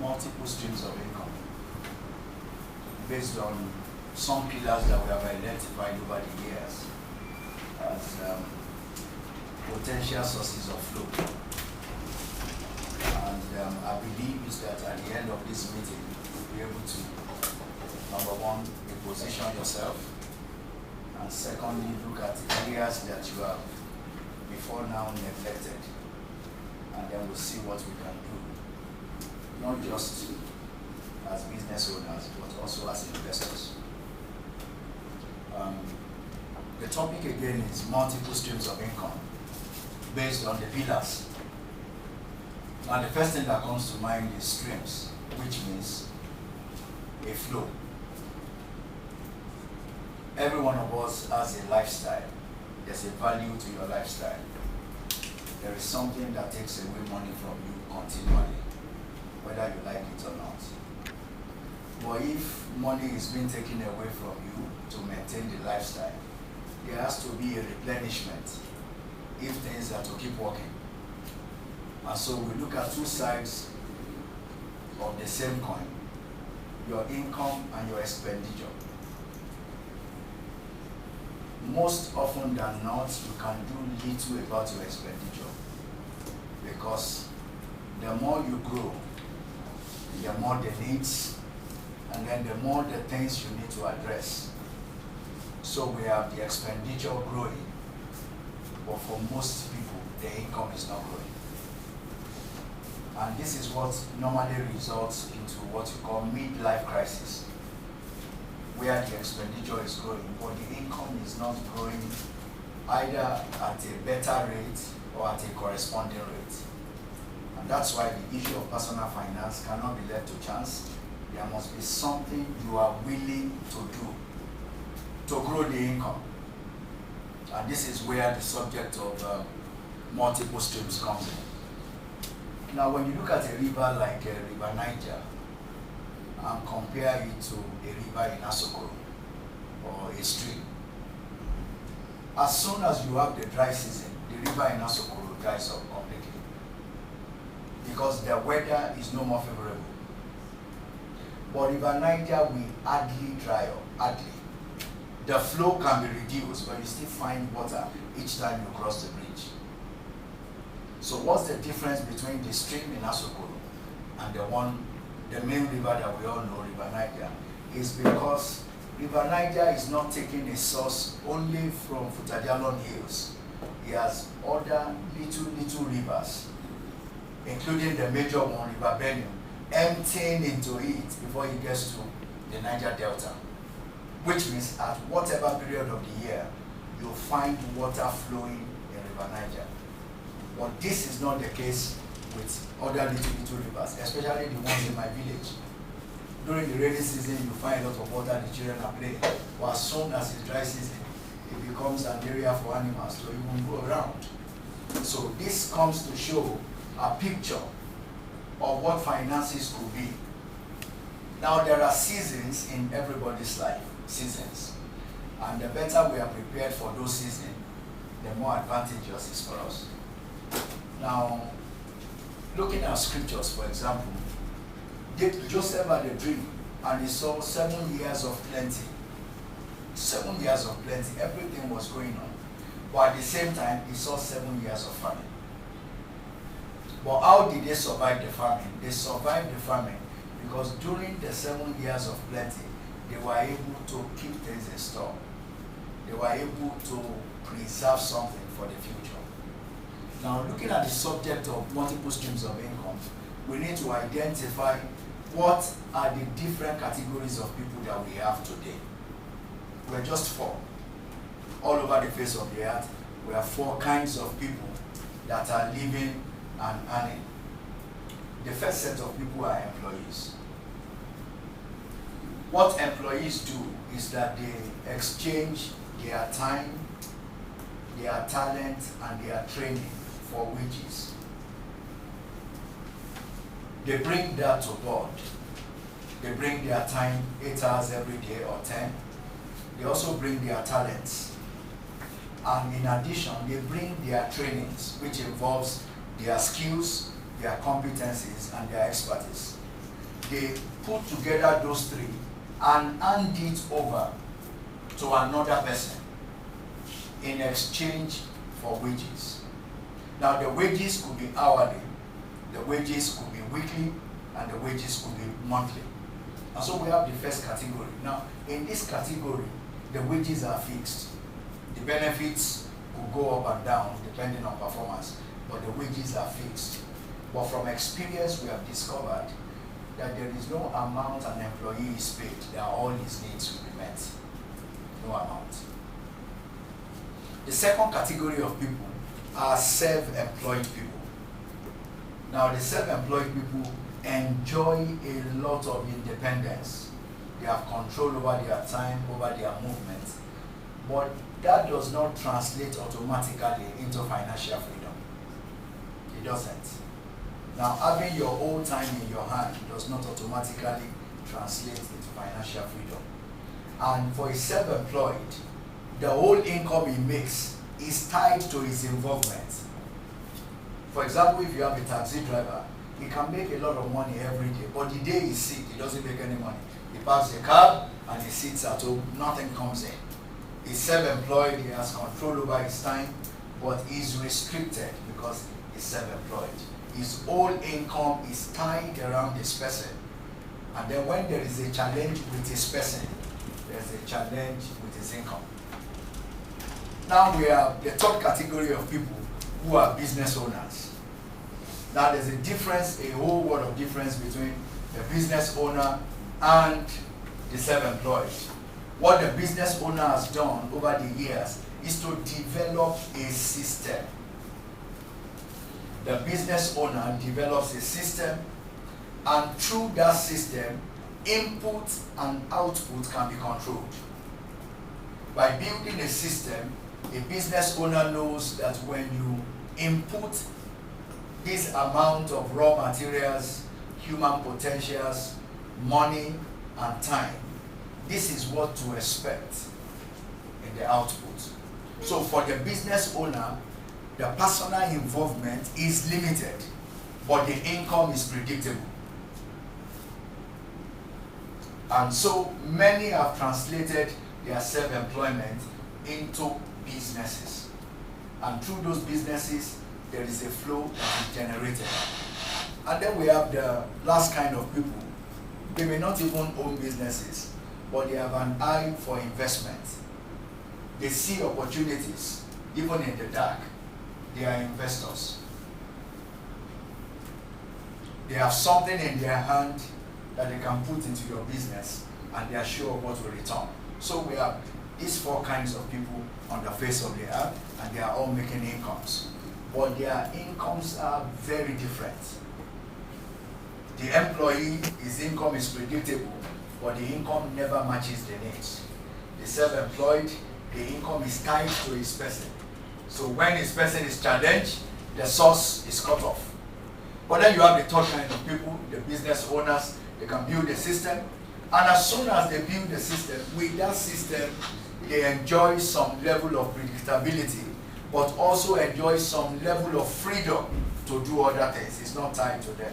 multiple streams of income based on some pillars that we have identified over the years as potential sources of flow. And I believe is that at the end of this meeting, you'll be able to, number one, reposition yourself, and secondly, look at areas that you have before now neglected, and then we'll see what we can do, not just as business owners, but also as investors. The topic again is multiple streams of income based on the pillars. And the first thing that comes to mind is streams, which means a flow. Every one of us has a lifestyle. There's a value to your lifestyle. There is something that takes away money from you continually, whether you like it or not. But if money is being taken away from you to maintain the lifestyle, there has to be a replenishment if things are to keep working. And so we look at two sides of the same coin, your income and your expenditure. Most often than not, you can do little about your expenditure, because the more you grow, the more the needs, and then the more the things you need to address. So we have the expenditure growing, but for most people, the income is not growing. And this is what normally results into what you call midlife crisis, where the expenditure is growing, but the income is not growing either at a better rate or at a corresponding rate. And that's why the issue of personal finance cannot be left to chance. There must be something you are willing to do to grow the income. And this is where the subject of multiple streams comes in. Now, when you look at a river like River Niger and compare it to a river in Asokoro or a stream, as soon as you have the dry season, the river in Asokoro dries up completely because the weather is no more favorable. But River Niger will hardly dry up, hardly. The flow can be reduced, but you still find water each time you cross the bridge. So what's the difference between the stream in Asokoro and the main river that we all know, River Niger, is because River Niger is not taking a source only from Futadialon Hills. It has other little rivers, including the major one, River Benue, emptying into it before it gets to the Niger Delta. Which means at whatever period of the year, you'll find water flowing in River Niger. But this is not the case with other little rivers, especially the ones in my village. During the rainy season, you find a lot of water the children are playing. But as soon as it's dry season, it becomes an area for animals to even go around. So this comes to show a picture of what finances could be. Now, there are seasons in everybody's life, seasons. And the better we are prepared for those seasons, the more advantageous it is for us. Now, looking at scriptures, for example, Joseph had a dream and he saw 7 years of plenty. 7 years of plenty, everything was going on. But at the same time, he saw 7 years of famine. But how did they survive the famine? They survived the famine because during the 7 years of plenty, they were able to keep things in store. They were able to preserve something for the future. Now, looking at the subject of multiple streams of income, we need to identify what are the different categories of people that we have today. We're just 4. All over the face of the earth, we have 4 kinds of people that are living and earning. The first set of people are employees. What employees do is that they exchange their time, their talent, and their training for wages. They bring that to board. They bring their time 8 hours every day or 10. They also bring their talents. And in addition, they bring their trainings, which involves their skills, their competencies, and their expertise. they put together those three and hand it over to another person in exchange for wages. Now the wages could be hourly, the wages could be weekly, and the wages could be monthly. And so we have the first category. Now in this category, the wages are fixed. The benefits could go up and down depending on performance, but the wages are fixed. But from experience, we have discovered that there is no amount an employee is paid that all his needs will be met. No amount. The second category of people are self-employed people. Now the self-employed people enjoy a lot of independence. They have control over their time, over their movement, but that does not translate automatically into financial freedom. It doesn't. Now, having your own time in your hand does not automatically translate into financial freedom. And for a self-employed, the whole income he makes is tied to his involvement. For example, if you have a taxi driver, he can make a lot of money every day, but the day he's sick, he doesn't make any money. He parks the cab and he sits at home, nothing comes in. He's self-employed, he has control over his time, but he's restricted because he's self-employed. His whole income is tied around this person. And then when there is a challenge with this person, there's a challenge with his income. Now we have the third category of people who are business owners. Now there's a difference, a whole world of difference between the business owner and the self-employed. What the business owner has done over the years is to develop a system. The business owner develops a system, and through that system, input and output can be controlled. By building a system, a business owner knows that when you input this amount of raw materials, human potentials, money, and time, this is what to expect in the output. So for the business owner, the personal involvement is limited, but the income is predictable. And so many have translated their self-employment into businesses. And through those businesses, there is a flow that is generated. And then we have the last kind of people. They may not even own businesses, but they have an eye for investment. They see opportunities, even in the dark. They are investors. They have something in their hand that they can put into your business, and they are sure of what will return. So we have these four kinds of people on the face of the earth, and they are all making incomes. But their incomes are very different. The employee, his income is predictable, but the income never matches the needs. The self-employed, the income is tied to his person. So when his person is challenged, the source is cut off. But then you have the third kind of people, the business owners. They can build a system, and as soon as they build the system, with that system, they enjoy some level of predictability, but also enjoy some level of freedom to do other things. It's not tied to them.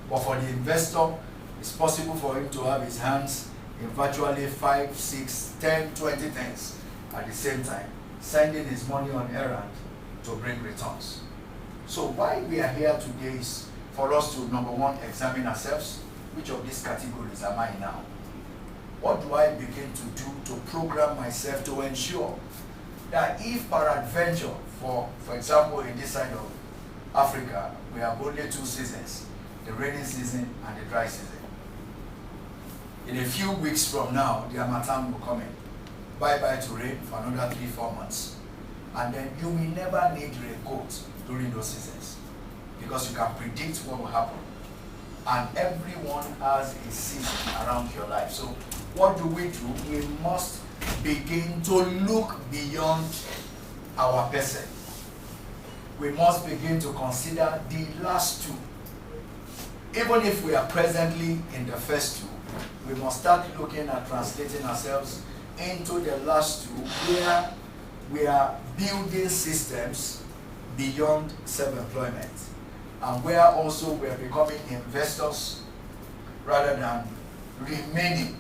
But for the investor, it's possible for him to have his hands in virtually 5, 6, 10, 20 things at the same time, sending his money on errand to bring returns. So why we are here today is for us to, number one, examine ourselves. Which of these categories am I now? What do I begin to do to program myself to ensure that if peradventure, for example, in this side of Africa, we have only two seasons, the rainy season and the dry season. In a few weeks from now, the harmattan will come in. Bye-bye to rain for another 3-4 months. And then you will never need raincoat during those seasons, because you can predict what will happen. And everyone has a season around your life. So what do? We must begin to look beyond our person. We must begin to consider the last two. Even if we are presently in the first two, we must start looking at translating ourselves into the last two, where we are building systems beyond self-employment, and where also we are becoming investors, rather than remaining.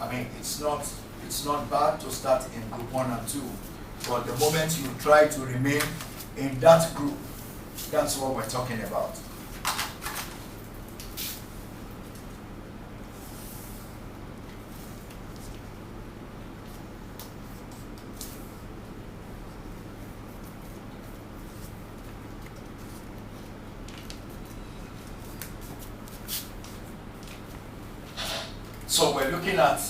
I mean, it's not bad to start in group 1 and 2, but the moment you try to remain in that group, that's what we're talking about. So we're looking at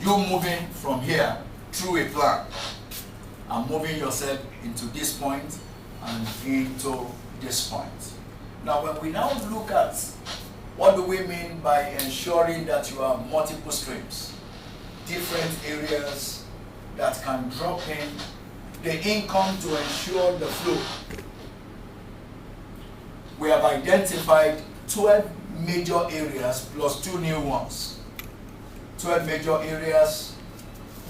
you moving from here through a plan and moving yourself into this point and into this point. Now, when we now look at what do we mean by ensuring that you have multiple streams, different areas that can drop in the income to ensure the flow. We have identified 12 major areas plus 2 new ones. 12 major areas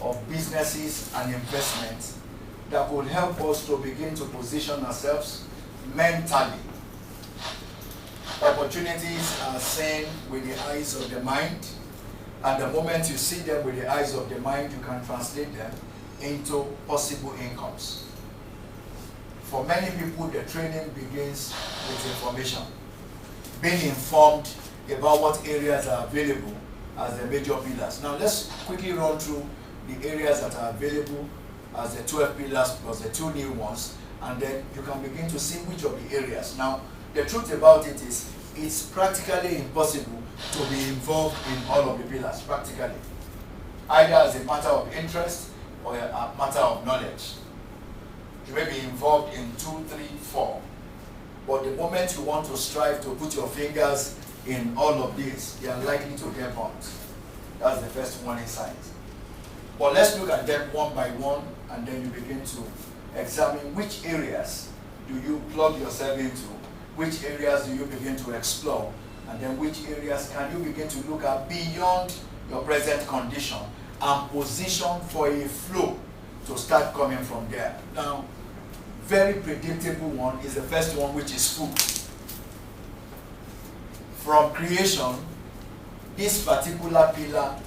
of businesses and investments that will help us to begin to position ourselves mentally. Opportunities are seen with the eyes of the mind, and the moment you see them with the eyes of the mind, you can translate them into possible incomes. For many people, the training begins with information, being informed about what areas are available as the major pillars. Now let's quickly run through the areas that are available as the 12 pillars plus the 2 new ones, and then you can begin to see which of the areas. Now, the truth about it is, it's practically impossible to be involved in all of the pillars, practically. Either as a matter of interest or a matter of knowledge. You may be involved in 2, 3, 4. But the moment you want to strive to put your fingers in all of these, they are likely to get burnt. That's the first warning sign. But let's look at them one by one, and then you begin to examine which areas do you plug yourself into, which areas do you begin to explore, and then which areas can you begin to look at beyond your present condition and position for a flow to start coming from there. Now, very predictable one is the first one, which is food. From creation, this particular pillar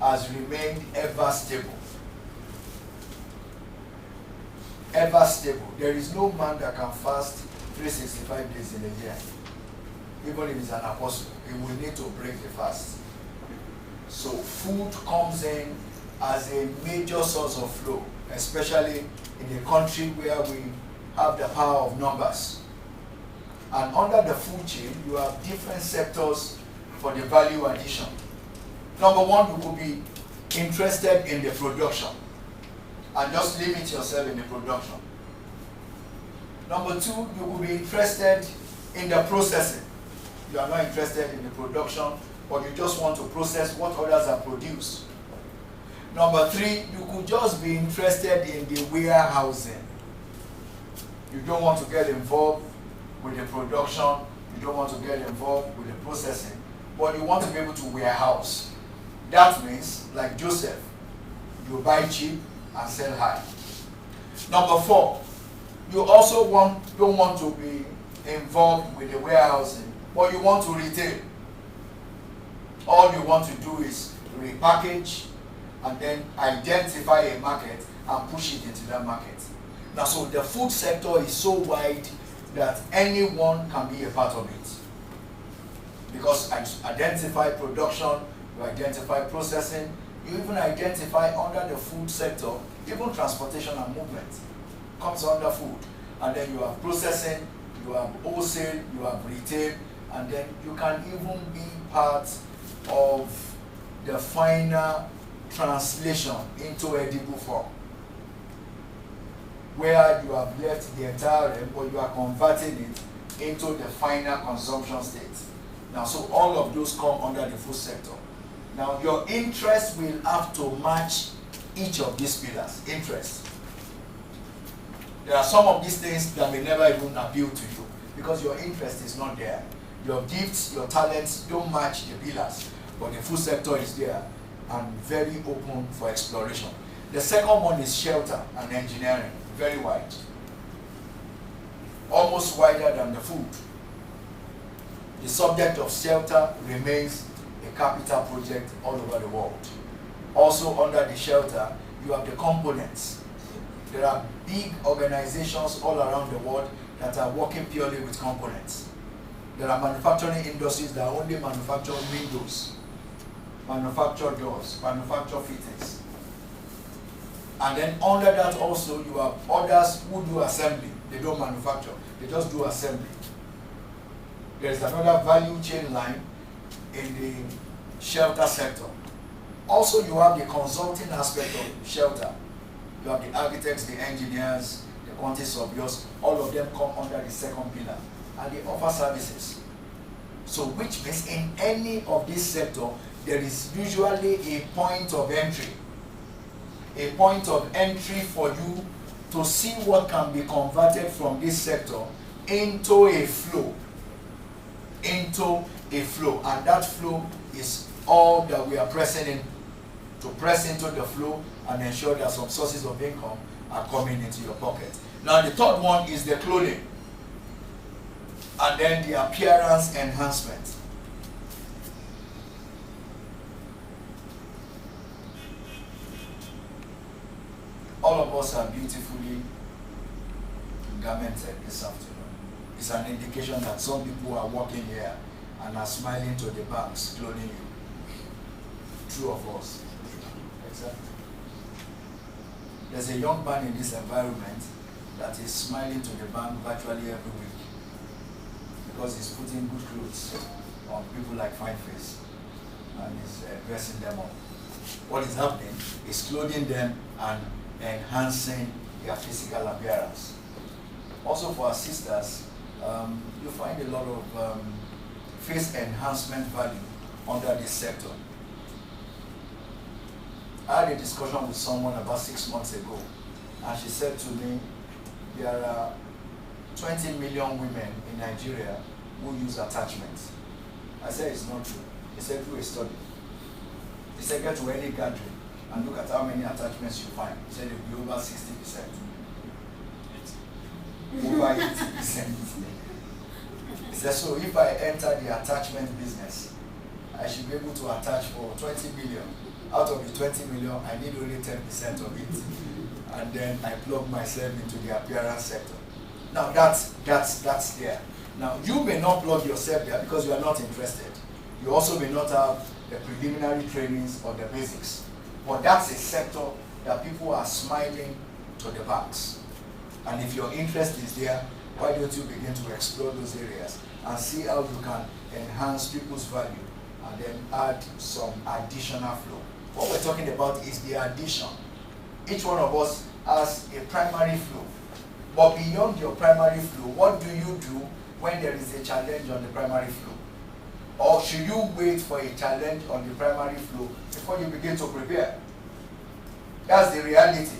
has remained ever stable. Ever stable. There is no man that can fast 365 days in a year. Even if he's an apostle, he will need to break the fast. So food comes in as a major source of flow, especially in a country where we have the power of numbers. And under the food chain, you have different sectors for the value addition. Number one, you could be interested in the production and just limit yourself in the production. Number two, you could be interested in the processing. You are not interested in the production, but you just want to process what others have produced. Number three, you could just be interested in the warehousing. You don't want to get involved with the production, you don't want to get involved with the processing, but you want to be able to warehouse. That means, like Joseph, you buy cheap and sell high. Number four, you also don't want to be involved with the warehousing, but you want to retail. All you want to do is repackage and then identify a market and push it into that market. Now, so the food sector is so wide that anyone can be a part of it. Because I identify production, you identify processing, you even identify under the food sector, even transportation and movement comes under food. And then you have processing, you have wholesale, you have retail, and then you can even be part of the final translation into edible form, where you have left the entire realm, but you are converting it into the final consumption state. Now, so all of those come under the food sector. Now, your interest will have to match each of these pillars. Interest. There are some of these things that may never even appeal to you because your interest is not there. Your gifts, your talents don't match the pillars, but the food sector is there and very open for exploration. The second one is shelter and engineering, very wide. Almost wider than the food. The subject of shelter remains a capital project all over the world. Also under the shelter, you have the components. There are big organizations all around the world that are working purely with components. There are manufacturing industries that only manufacture windows, manufacture doors, manufacture fittings. And then under that also you have others who do assembly. They don't manufacture, they just do assembly. There is another value chain line in the shelter sector. Also you have the consulting aspect of shelter. You have the architects, the engineers, the quantity surveyors, all of them come under the second pillar, and they offer services. So which means in any of this sector, there is usually a point of entry. A point of entry for you to see what can be converted from this sector into a flow. Into a flow. And that flow is all that we are pressing in, to press into the flow and ensure that some sources of income are coming into your pocket. Now the third one is the clothing. And then the appearance enhancement. All of us are beautifully garmented this afternoon. It's an indication that some people are walking here and are smiling to the banks, clothing you. True of us. Exactly. There's a young man in this environment that is smiling to the bank virtually every week because he's putting good clothes on people like Fine Face and is dressing them up. What is happening is clothing them and enhancing their physical appearance. Also for our sisters, you find a lot of face enhancement value under this sector. I had a discussion with someone about 6 months ago, and she said to me, there are 20 million women in Nigeria who use attachments. I said, it's not true. He said, do a study. He said, get to any gathering and look at how many attachments you find. He said, it will be over 60%. Over 80%. He said, so if I enter the attachment business, I should be able to attach for 20 million. Out of the 20 million, I need only 10% of it. And then I plug myself into the appearance sector. Now that's there. Now you may not plug yourself there because you are not interested. You also may not have the preliminary trainings or the basics. But that's a sector that people are smiling to the banks. And if your interest is there, why don't you begin to explore those areas and see how you can enhance people's value and then add some additional flow. What we're talking about is the addition. Each one of us has a primary flow. But beyond your primary flow, what do you do when there is a challenge on the primary flow? Or should you wait for a challenge on the primary flow before you begin to prepare? That's the reality.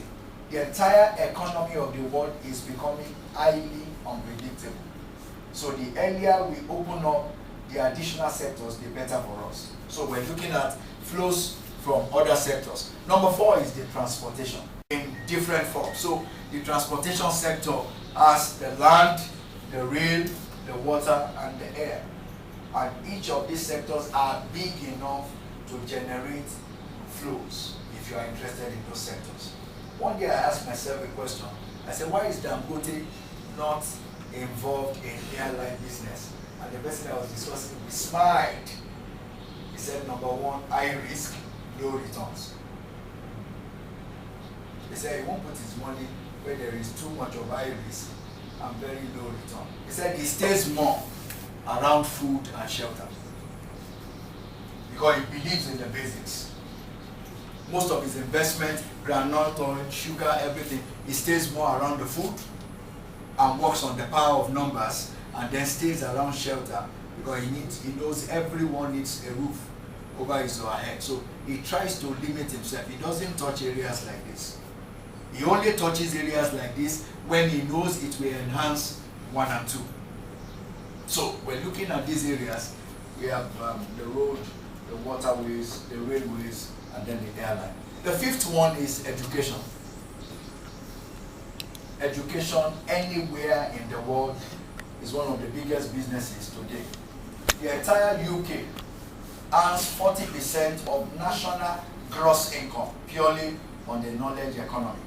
The entire economy of the world is becoming highly unpredictable. So the earlier we open up the additional sectors, the better for us. So we're looking at flows from other sectors. Number 4 is the transportation in different forms. So the transportation sector has the land, the rail, the water, and the air. And each of these sectors are big enough to generate flows if you are interested in those sectors. One day I asked myself a question. I said, why is Dangote not involved in airline business? And the person I was discussing with smiled. He said, number 1, high risk, low returns. He said he won't put his money where there is too much of high risk and very low return. He said he stays more around food and shelter because he believes in the basics. Most of his investment, groundnut oil, sugar, everything, he stays more around the food and works on the power of numbers and then stays around shelter because he knows everyone needs a roof over his or her head. So he tries to limit himself. He doesn't touch areas like this. He only touches areas like this when he knows it will enhance 1 and 2. So we're looking at these areas. We have the road, the waterways, the railways, and then the airline. The 5th one is education. Education anywhere in the world is one of the biggest businesses today. The entire UK earns 40% of national gross income purely on the knowledge economy.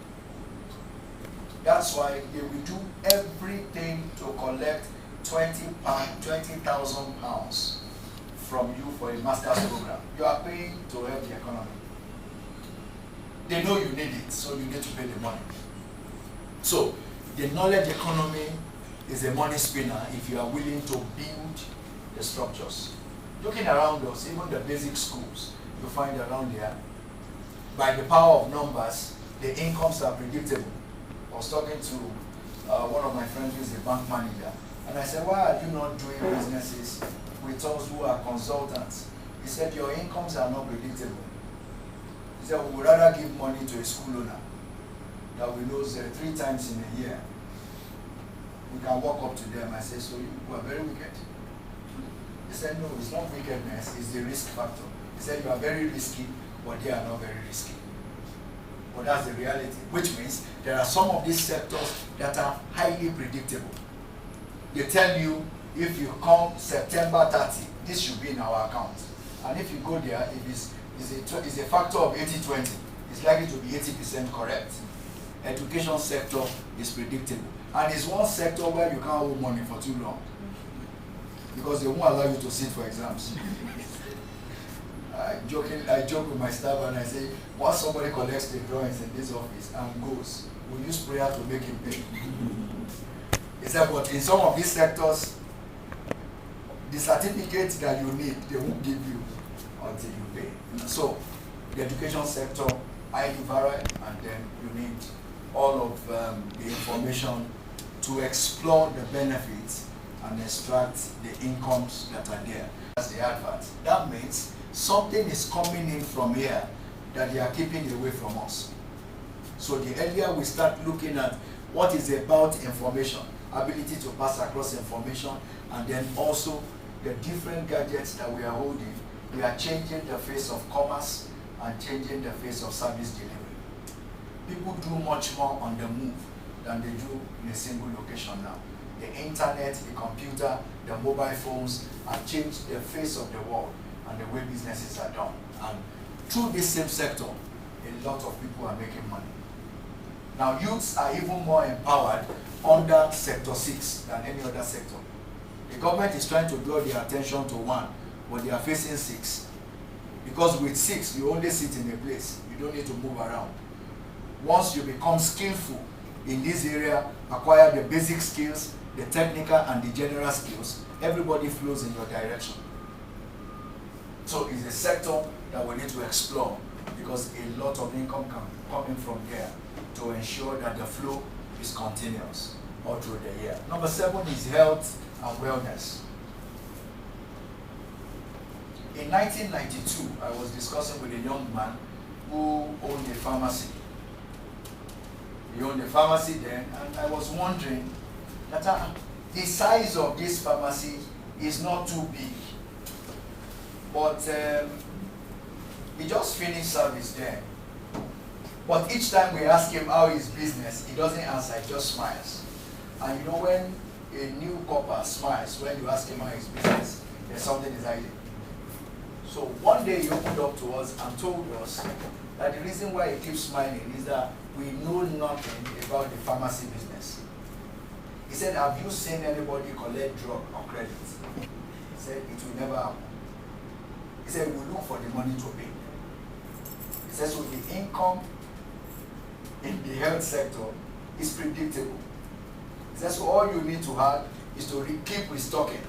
That's why they will do everything to collect 20,000 pounds from you for a master's program. You are paying to help the economy. They know you need it, so you need to pay the money. So the knowledge economy is a money spinner if you are willing to build the structures. Looking around us, even the basic schools you find around here, by the power of numbers, the incomes are predictable. I was talking to one of my friends who is a bank manager, and I said, why are you not doing businesses with us who are consultants? He said, your incomes are not predictable. He said, we would rather give money to a school owner that we lose 3 times in a year. We can walk up to them and say, so you are very wicked. He said, no, it's not wickedness, it's the risk factor. He said, you are very risky, but they are not very risky. But that's the reality, which means there are some of these sectors that are highly predictable. They tell you, if you come September 30, this should be in our account. And if you go there, if it's a factor of 80-20, it's likely to be 80% correct. Education sector is predictable. And it's one sector where you can't hold money for too long, because they won't allow you to sit for exams. I joke with my staff and I say, once somebody collects the drawings in this office and goes, we use prayer to make him pay. He said, but in some of these sectors, the certificate that you need, they won't give you until you pay. So the education sector, highly varied, and then you need all of the information to explore the benefits and extract the incomes that are there. That's the advert. That means something is coming in from here that they are keeping away from us. So the earlier we start looking at what is about information, ability to pass across information, and then also the different gadgets that we are holding, we are changing the face of commerce and changing the face of service delivery. People do much more on the move than they do in a single location now. The internet, the computer, the mobile phones have changed the face of the world and the way businesses are done. And through this same sector, a lot of people are making money. Now, youths are even more empowered under Sector 6 than any other sector. The government is trying to draw their attention to 1, but they are facing 6. Because with 6, you only sit in a place. You don't need to move around. Once you become skillful in this area, acquire the basic skills, the technical and the general skills, everybody flows in your direction. So it's a sector that we need to explore, because a lot of income coming from there to ensure that the flow is continuous all through the year. Number 7 is health and wellness. In 1992, I was discussing with a young man who owned a pharmacy. He owned a pharmacy then, and I was wondering that the size of this pharmacy is not too big. But he just finished service there. But each time we ask him how his business, he doesn't answer, he just smiles. And you know, when a new copper smiles, when you ask him how his business, there's something is hiding. So one day he opened up to us and told us that the reason why he keeps smiling is that we know nothing about the pharmacy business. He said, have you seen anybody collect drug on credit? He said, it will never happen. He said, we look for the money to pay. He said, so the income in the health sector is predictable. He said, so all you need to have is to keep restocking.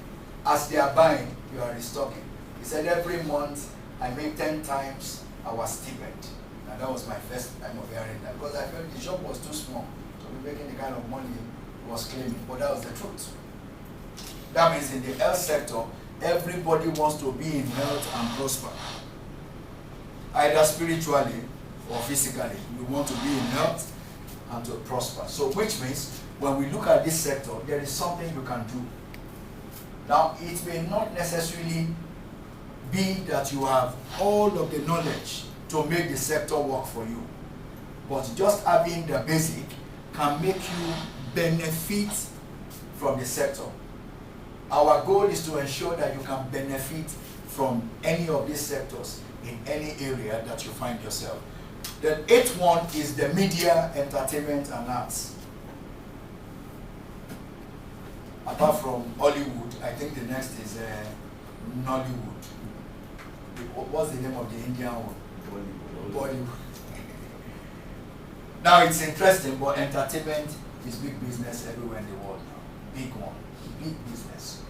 As they are buying, you are restocking. He said, every month I make 10 times our stipend. And that was my first time of hearing that, because I felt the shop was too small to be making the kind of money he was claiming. But that was the truth. That means in the health sector, everybody wants to be in health and prosper. Either spiritually or physically. We want to be in health and to prosper. So which means when we look at this sector, there is something you can do. Now, it may not necessarily be that you have all of the knowledge to make the sector work for you. But just having the basic can make you benefit from the sector. Our goal is to ensure that you can benefit from any of these sectors in any area that you find yourself. The eighth one is the media, entertainment, and arts. Apart from Hollywood, I think the next is Nollywood. What's the name of the Indian one? Bollywood. Now it's interesting, but entertainment is big business everywhere in the world now. Big one, big business.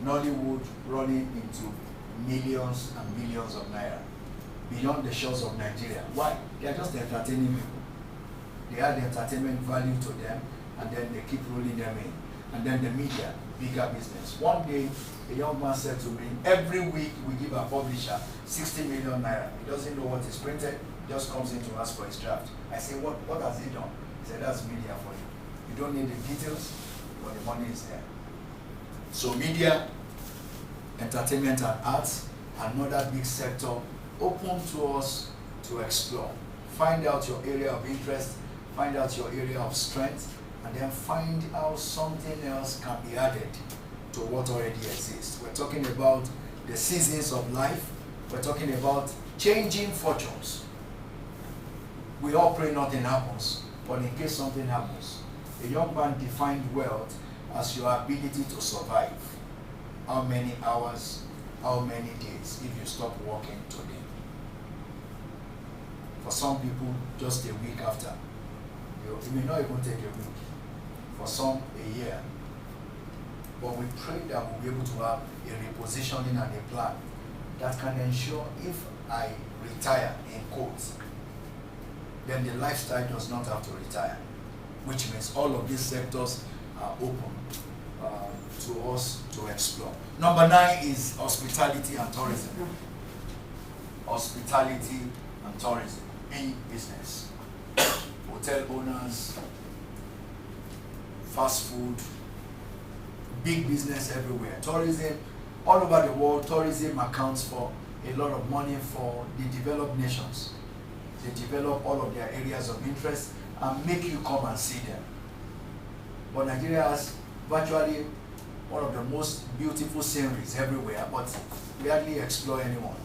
Nollywood running into millions and millions of naira beyond the shores of Nigeria. Why? They are just entertaining people. They add entertainment value to them, and then they keep rolling them in. And then the media, bigger business. One day, a young man said to me, every week we give our publisher 60 million naira. He doesn't know what is printed, just comes in to ask for his draft. I say, what has he done? He said, that's media for you. You don't need the details, but the money is there. So media, entertainment and arts, another big sector open to us to explore. Find out your area of interest, find out your area of strength, and then find how something else can be added to what already exists. We're talking about the seasons of life. We're talking about changing fortunes. We all pray nothing happens, but in case something happens, a young man defined wealth as your ability to survive. How many hours, how many days if you stop working today? For some people, just a week after. You may not even take a week. For some, a year. But we pray that we'll be able to have a repositioning and a plan that can ensure if I retire, in quotes, then the lifestyle does not have to retire, which means all of these sectors are open to us to explore. Number 9 is hospitality and tourism. Hospitality and tourism, big business. Hotel owners, fast food, big business everywhere. Tourism, all over the world, tourism accounts for a lot of money for the developed nations. They develop all of their areas of interest and make you come and see them. But Nigeria has virtually one of the most beautiful sceneries everywhere, but we hardly explore anyone.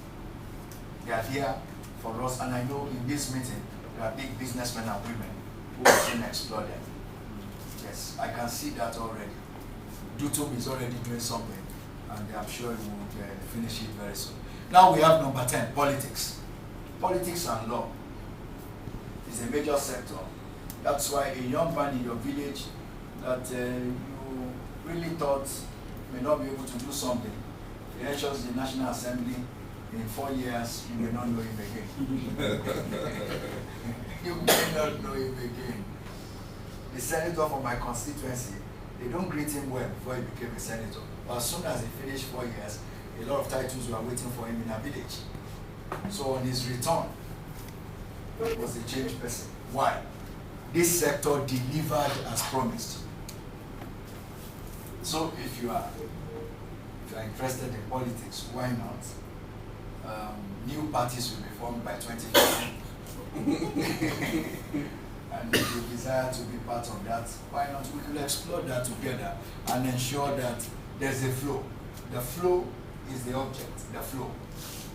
They are here for us, and I know in this meeting there are big businessmen and women who will explore them. Yes, I can see that already. YouTube is already doing something, and I'm sure it will finish it very soon. Now we have number 10, politics. Politics and law is a major sector. That's why a young man in your village that you really thought may not be able to do something, he enters the National Assembly, in 4 years, you may not know him again. You may not know him again. The senator from my constituency, they don't greet him well before he became a senator. But as soon as he finished 4 years, a lot of titles were waiting for him in our village. So on his return, he was a changed person. Why? This sector delivered as promised. So if you are interested in politics, why not? New parties will be formed by 2015. And if you desire to be part of that, why not? We could explore that together and ensure that there's a flow. The flow is the object, the flow.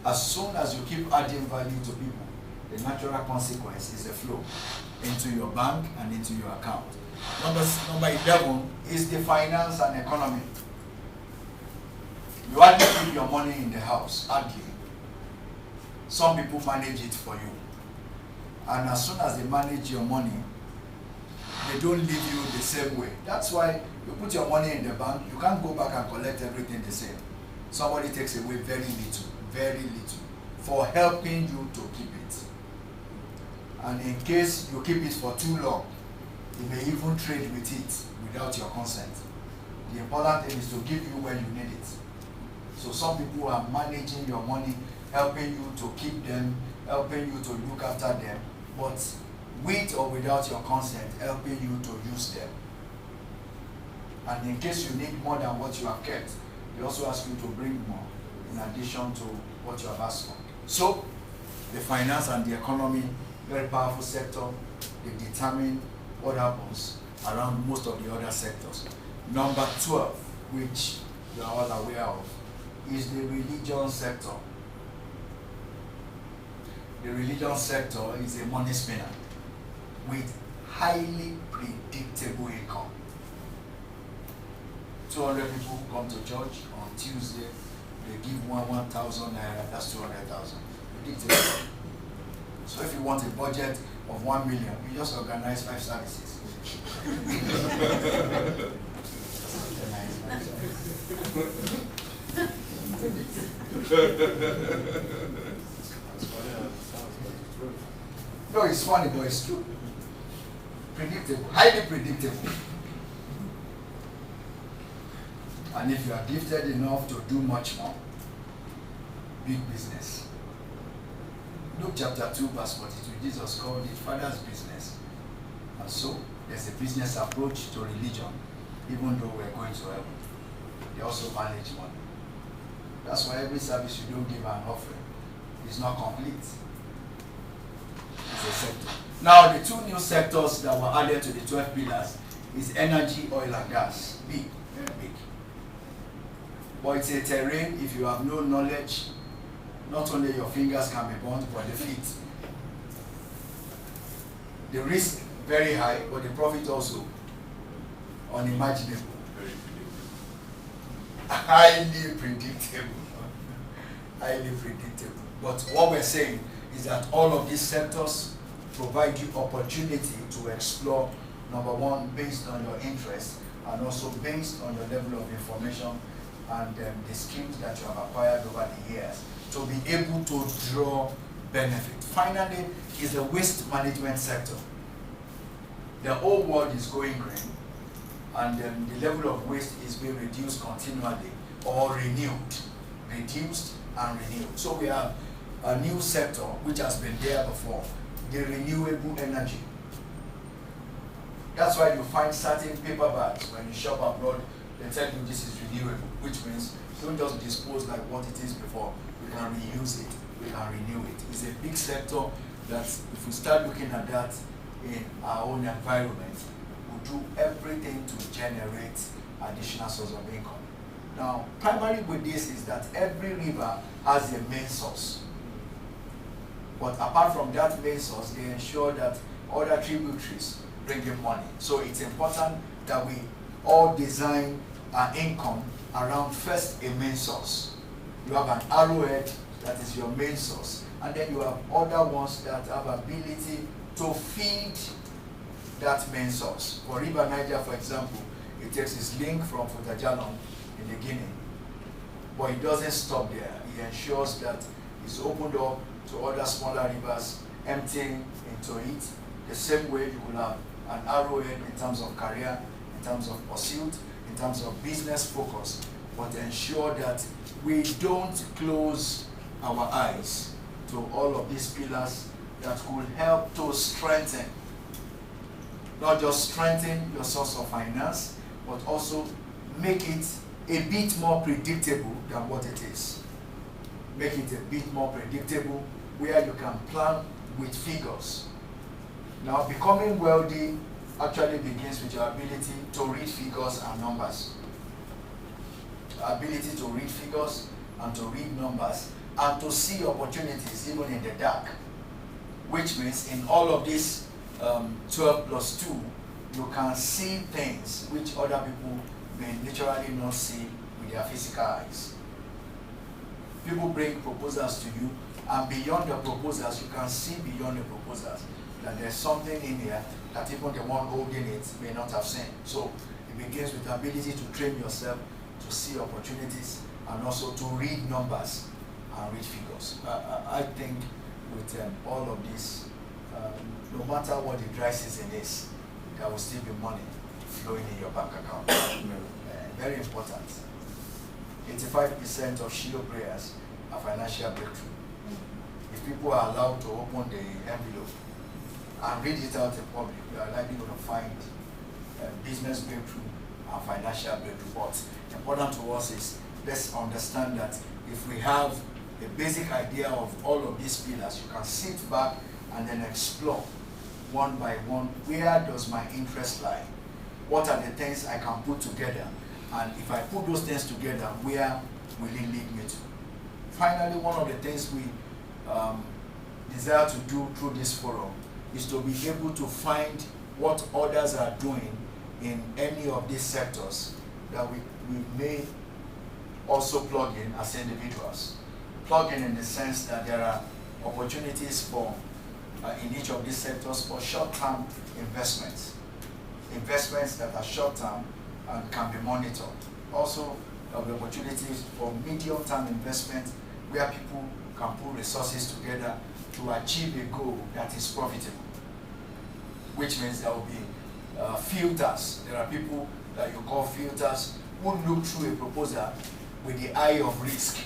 As soon as you keep adding value to people, the natural consequence is the flow into your bank and into your account. Number 11 is the finance and economy. You hardly keep your money in the house, hardly. Some people manage it for you. And as soon as they manage your money, they don't leave you the same way. That's why you put your money in the bank, you can't go back and collect everything the same. Somebody takes away very little, for helping you to keep it. And in case you keep it for too long, you may even trade with it without your consent. The important thing is to give you when you need it. So some people are managing your money, helping you to keep them, helping you to look after them, but with or without your consent, helping you to use them. And in case you need more than what you have kept, they also ask you to bring more in addition to what you have asked for. So, the finance and the economy, very powerful sector. They determine what happens around most of the other sectors. Number 12, which you are all aware of, is the religion sector. The religion sector is a money spinner with highly predictable income. 200 people come to church on Tuesday, they give 1,000 naira, that's 200,000. Predictable. So if you want a budget of 1 million, you just organize 5 services. No, it's funny, but it's true. Predictable, highly predictable. And if you are gifted enough to do much more, big business. Luke chapter 2 verse 42, Jesus called it Father's business. And so, there's a business approach to religion, even though we're going to heaven. They also manage money. That's why every service you don't give an offering is not complete. It's a sector. Now, the 2 new sectors that were added to the 12 pillars is energy, oil, and gas. Big, very big. But it's a terrain, if you have no knowledge, not only your fingers can be burnt, but the feet. The risk very high, but the profit also unimaginable. Very predictable. Highly predictable. Highly predictable. But what we're saying is that all of these sectors provide you opportunity to explore, number one, based on your interest, and also based on your level of information and the skills that you have acquired over the years, to be able to draw benefit. Finally, is the waste management sector. The whole world is going green, and the level of waste is being reduced continually or renewed, reduced and renewed. So we have a new sector which has been there before, the renewable energy. That's why you find certain paper bags when you shop abroad, they tell you this is renewable, which means don't just dispose like what it is before. We can reuse it, we can renew it. It's a big sector that if we start looking at that in our own environment, we do everything to generate additional source of income. Now, primary with this is that every river has a main source. But apart from that main source, they ensure that other tributaries bring in money. So it's important that we all design our income around first a main source. You have an arrowhead that is your main source, and then you have other ones that have ability to feed that main source. For River Niger, for example, it takes its link from Futajalon in the Guinea, but it doesn't stop there. It ensures that it's opened up to other smaller rivers, emptying into it. The same way you will have an arrowhead in terms of career, in terms of pursuit, in terms of business focus, but ensure that we don't close our eyes to all of these pillars that could help to strengthen, not just strengthen your source of finance, but also make it a bit more predictable than what it is. Make it a bit more predictable where you can plan with figures. Now, becoming wealthy actually begins with your ability to read figures and numbers. Ability to read figures and to read numbers and to see opportunities even in the dark. Which means in all of this 12 plus 2, you can see things which other people may literally not see with their physical eyes. People bring proposals to you, and beyond the proposals, you can see beyond the proposals that there's something in here that even the one holding it may not have seen. So it begins with the ability to train yourself to see opportunities and also to read numbers and read figures. I think with all of this, no matter what the dry season is, there will still be money flowing in your bank account. Very important. 85% of Shiloh prayers are financial breakthrough. If people are allowed to open the envelope and read it out in public, you are likely going to find business breakthrough and financial breakthrough. But important to us is, let's understand that if we have a basic idea of all of these pillars, you can sit back and then explore one by one, where does my interest lie? What are the things I can put together? And if I put those things together, where will it lead me to? Finally, one of the things we desire to do through this forum is to be able to find what others are doing in any of these sectors that we may also plug in as individuals. Plug in the sense that there are opportunities for in each of these sectors for short-term investments. Investments that are short-term and can be monitored. Also, there will be opportunities for medium-term investment where people can put resources together to achieve a goal that is profitable, which means there will be filters. There are people that you call filters who look through a proposal with the eye of risk.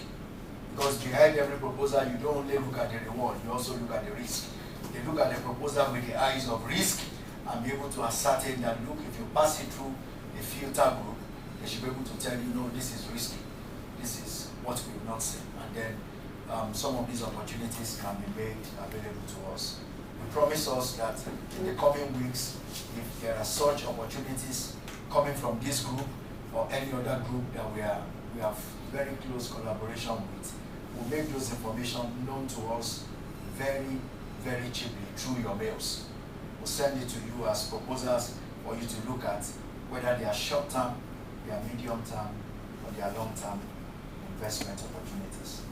Because behind every proposal, you don't only look at the reward, you also look at the risk. They look at the proposal with the eyes of risk and be able to ascertain that, look, if you pass it through a filter group, they should be able to tell you, no, this is risky. This is what we will not say. And then some of these opportunities can be made available to us. We promise us that in the coming weeks, if there are such opportunities coming from this group or any other group that we have very close collaboration with, we'll make those information known to us very, very cheaply through your mails. We'll send it to you as proposals for you to look at whether they are short-term, they are medium-term, or they are long-term investment opportunities.